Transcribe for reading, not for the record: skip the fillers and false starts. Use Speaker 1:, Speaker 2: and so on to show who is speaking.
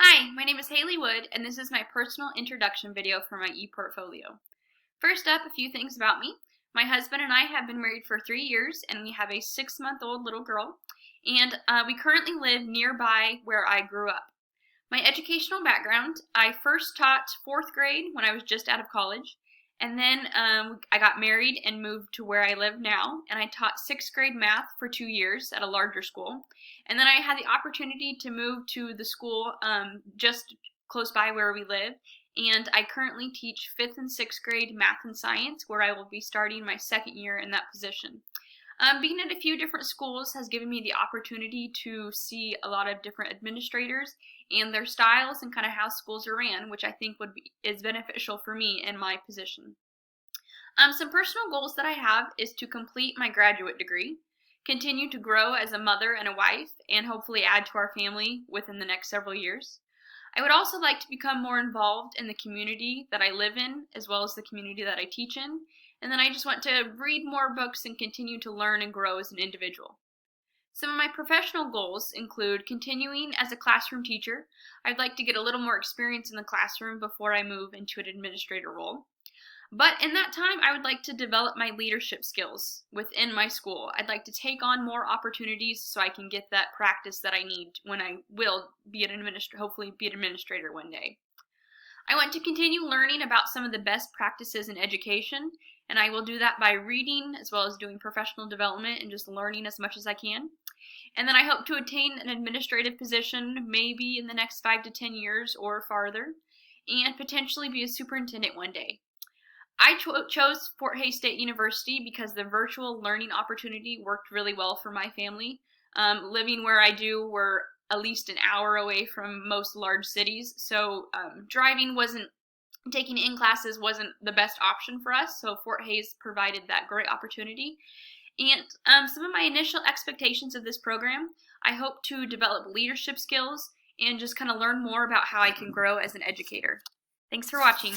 Speaker 1: Hi, my name is Haley Wood, and this is my personal introduction video for my ePortfolio. First up, a few things about me. My husband and I have been married for 3 years, and we have a 6-month-old little girl, and we currently live nearby where I grew up. My educational background, I first taught 4th grade when I was just out of college, and then I got married and moved to where I live now, and I taught 6th grade math for 2 years at a larger school. And then I had the opportunity to move to the school just close by where we live, and I currently teach 5th and 6th grade math and science, where I will be starting my 2nd year in that position. Being at a few different schools has given me the opportunity to see a lot of different administrators and their styles and kind of how schools are ran, which I think is beneficial for me in my position. Some personal goals that I have is to complete my graduate degree, continue to grow as a mother and a wife, and hopefully add to our family within the next several years. I would also like to become more involved in the community that I live in, as well as the community that I teach in. And then I just want to read more books and continue to learn and grow as an individual. Some of my professional goals include continuing as a classroom teacher. I'd like to get a little more experience in the classroom before I move into an administrator role. But in that time, I would like to develop my leadership skills within my school. I'd like to take on more opportunities so I can get that practice that I need when I will be hopefully be an administrator one day. I want to continue learning about some of the best practices in education, and I will do that by reading as well as doing professional development and just learning as much as I can. And then I hope to attain an administrative position maybe in the next 5 to 10 years or farther, and potentially be a superintendent one day. I chose Fort Hays State University because the virtual learning opportunity worked really well for my family. Living where I do, we're at least an hour away from most large cities, so taking in classes wasn't the best option for us, so Fort Hays provided that great opportunity. And some of my initial expectations of this program, I hope to develop leadership skills and just kind of learn more about how I can grow as an educator. Thanks for watching.